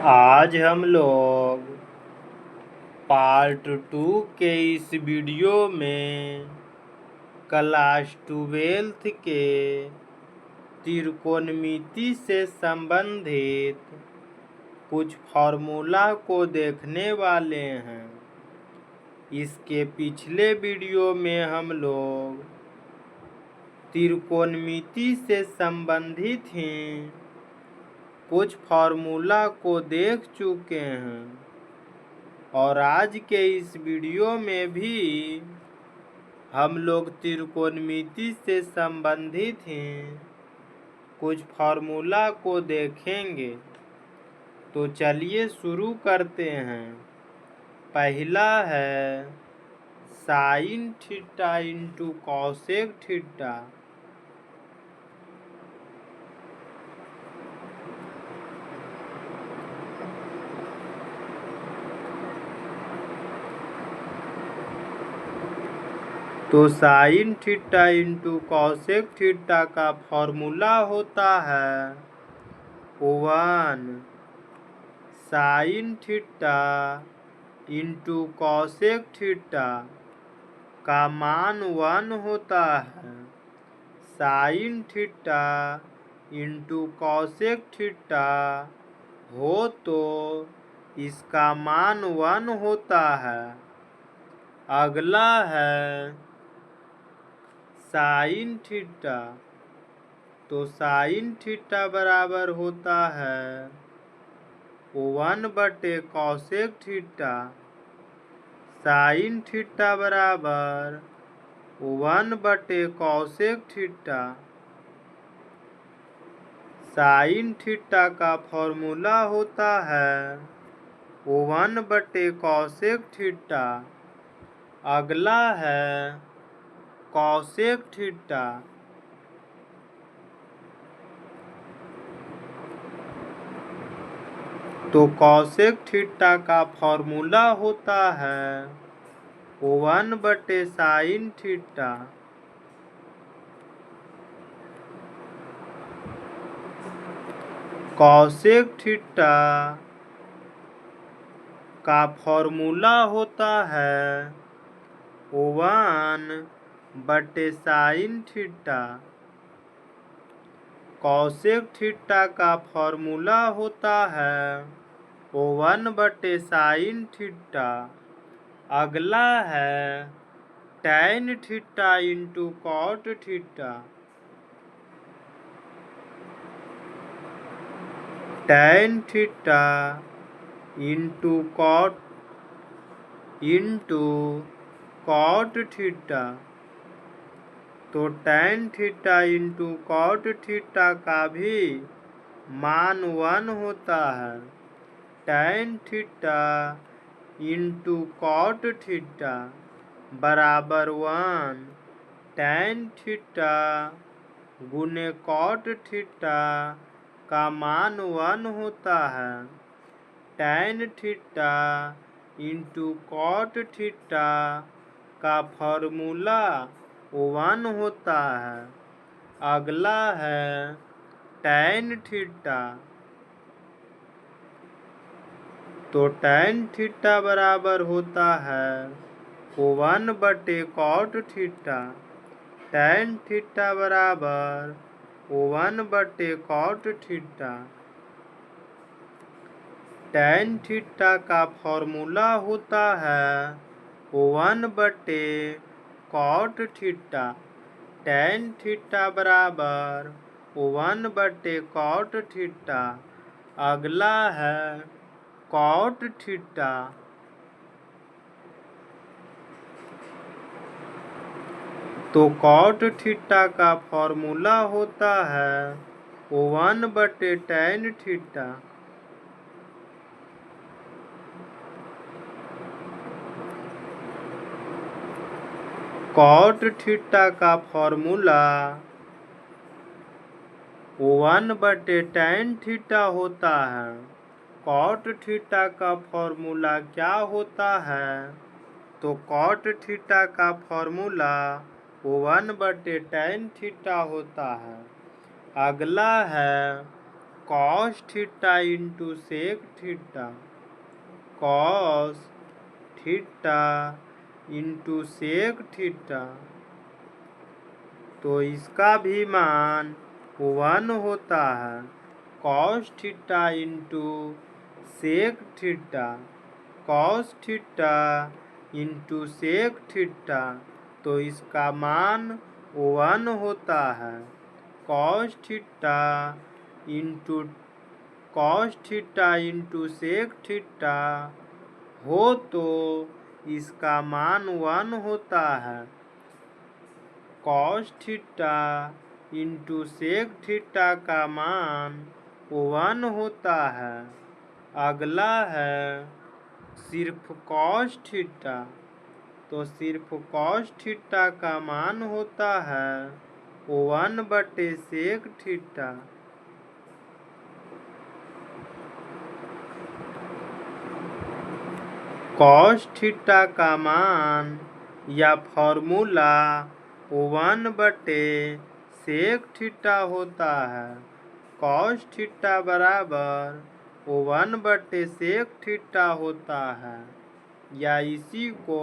आज हम लोग पार्ट 2 के इस वीडियो में क्लास 12 के त्रिकोणमिति से संबंधित कुछ फार्मूला को देखने वाले हैं। इसके पिछले वीडियो में हम लोग त्रिकोणमिति से संबंधित ही कुछ फार्मूला को देख चुके हैं और आज के इस वीडियो में भी हम लोग त्रिकोणमिति से संबंधित ही कुछ फार्मूला को देखेंगे। तो चलिए शुरू करते हैं। पहला है sine theta into cosec theta. तो sine theta into cosec theta का फॉर्मूला होता है 1 sine theta into cosec theta का मान 1 होता है। Sine theta into cosec theta हो तो इसका मान 1 होता है। अगला है साइन थीटा। तो साइन थीटा बराबर होता है 1/कॉसेक थीटा। साइन थीटा बराबर 1/कॉसेक थीटा। साइन थीटा का फॉर्मूला होता है 1/कॉसेक थीटा। अगला है कॉसेक थीटा। तो कॉसेक थीटा का फॉर्मूला होता है 1/साइन थीटा। कॉसेक थीटा का फॉर्मूला होता है 1/साइन थीटा। कॉसेक थीटा का फॉर्मूला होता है 1/साइन थीटा। अगला है tan theta into cot theta. Tan theta into cot theta. तो tan theta into cot theta का भी मान 1 होता है। Tan theta into cot theta बराबर 1। टैन थीटा गुने कॉट थीटा का मान 1 होता है। Tan theta into cot theta का फॉर्मूला 1 होता है। अगला है टैन थीटा। तो टैन थीटा बराबर होता है 1/कॉट थीटा। टैन थीटा बराबर 1/कॉट थीटा। टैन थीटा का फॉर्मूला होता है 1/कॉट थीटा। टैन थीटा बराबर 1/कॉट थीटा। अगला है कॉट थीटा। तो कॉट थीटा का फॉर्मूला होता है 1/टैन थीटा। कॉट थीटा का फॉर्मूला 1/टैन थीटा होता है। कॉट थीटा का फॉर्मूला क्या होता है? तो कॉट थीटा का फॉर्मूला 1/टैन थीटा होता है। अगला है cos theta into sec theta, cos theta into sec theta, तो इसका भी मान 1 होता है। Cos theta into sec theta, cos theta into sec theta, तो इसका मान 1 होता है। Cos theta into sec theta हो तो इसका मान 1 होता है। Cos theta into sec theta का मान 1 होता है। अगला है सिर्फ कॉस थीटा, तो सिर्फ कॉस थीटा का मान होता है 1/सेक थीटा। कॉस थीटा का मान या फॉर्मूला 1/सेक थीटा होता है। कॉस थीटा बराबर 1/सेक थीटा होता है, या इसी को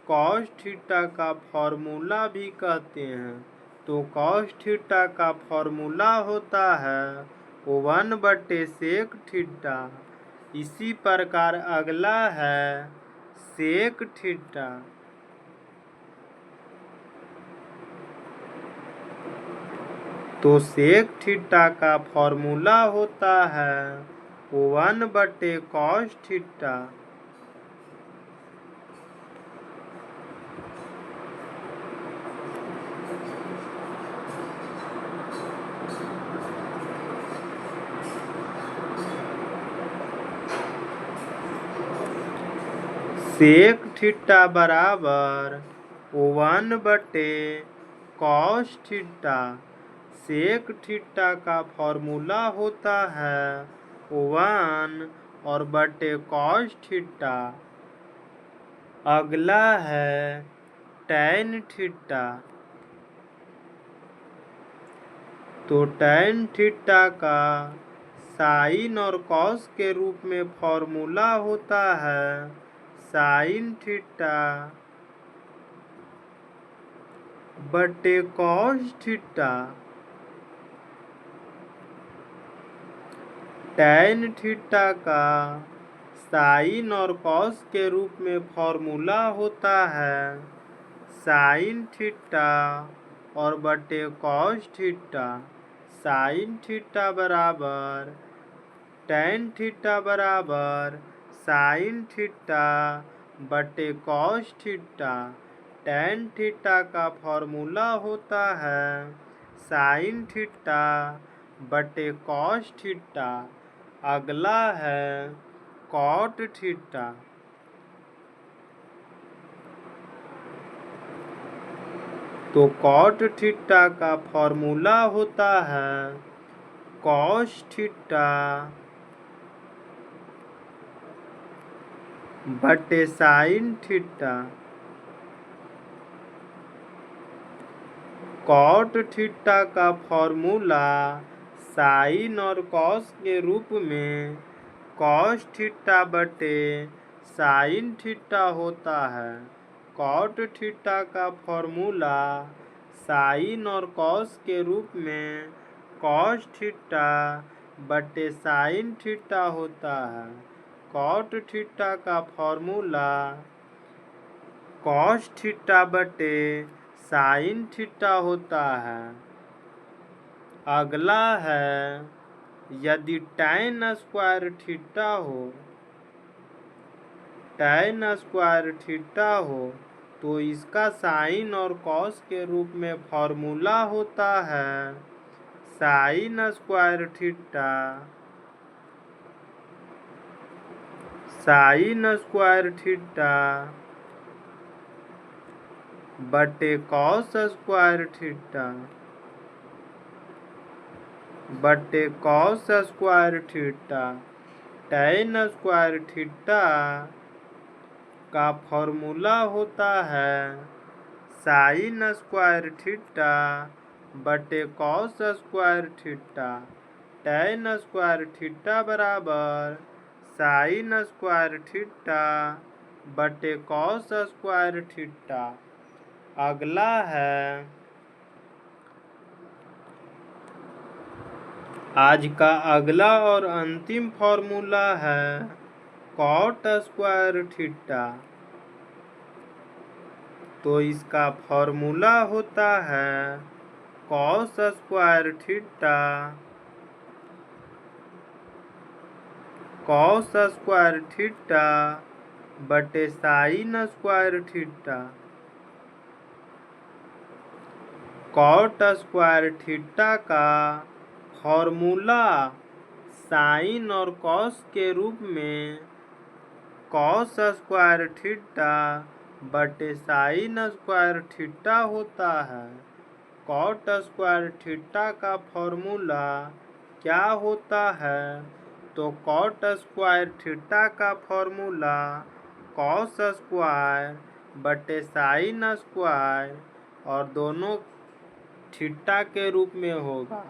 कॉस थीटा का फॉर्मूला भी कहते हैं। तो कॉस थीटा का फॉर्मूला होता है 1/सेक थीटा। इसी प्रकार अगला है सेक थीटा। तो सेक थीटा का फॉर्मूला होता है 1/कॉस थीटा। सेक थीटा बराबर 1/कॉस थीटा। सेक थीटा का फॉर्मूला होता है 1 और बटे कॉस थीटा। अगला है टैन थीटा। तो टैन थीटा का साइन और कॉस के रूप में फॉर्मूला होता है साइन थीटा बटे कॉस थीटा। टैन थीटा का साइन और कॉस के रूप में फॉर्मूला होता है साइन थीटा और बटे कॉस थीटा। साइन थीटा बराबर टैन थीटा बराबर साइन थीटा बटे कॉस थीटा। टैन थीटा का फॉर्मूला होता है साइन थीटा बटे कॉस थीटा। अगला है कॉट थीटा। तो कॉट थीटा का फॉर्मूला होता है कॉस थीटा बटे साइन थीटा। कॉट थीटा का फॉर्मूला साइन और कॉस के रूप में कॉस थीटा बटे साइन थीटा होता है। कॉट थीटा का फॉर्मूला साइन और कॉस के रूप में कॉस थीटा बटे साइन थीटा होता है। कॉट थीटा का फॉर्मूला कॉस थीटा बटे साइन थीटा होता है। अगला है यदि टैन स्क्वायर थीटा हो, टैन स्क्वायर थीटा हो तो इसका साइन और कॉस के रूप में फॉर्मूला होता है sine square theta sine square theta बटे कॉस स्क्वायर थीटा बटे cos square theta. Tan square theta का फॉर्मूला होता है साइन स्क्वायर थीटा बटे cos square theta. tan square theta बराबर sin स्क्वायर थीटा बटे cos स्क्वायर थीटा। अगला है आज का अगला और अंतिम फॉर्मूला है cot स्क्वायर थीटा। तो इसका फॉर्मूला होता है cos स्क्वायर थीटा बटे sin square theta. cot square theta का फॉर्मूला साइन और कॉस के रूप में cos स्क्वायर थीटा बटे sin स्क्वायर थीटा होता है। cot स्क्वायर थीटा का फॉर्मूला क्या होता है? तो cot स्क्वायर थीटा का फॉर्मूला cos स्क्वायर बटे sin स्क्वायर और दोनों थीटा के रूप में होगा।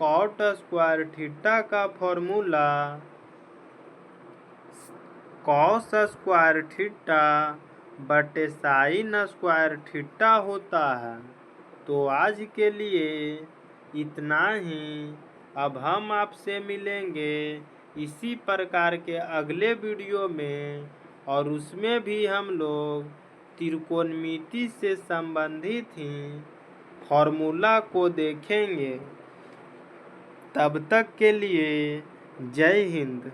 cot स्क्वायर थीटा का फॉर्मूला cos स्क्वायर थीटा बटे sin स्क्वायर थीटा होता है। तो आज के लिए इतना ही। अब हम आपसे मिलेंगे इसी प्रकार के अगले वीडियो में और उसमें भी हम लोग त्रिकोणमिति से संबंधित ही फॉर्मूला को देखेंगे। तब तक के लिए जय हिंद।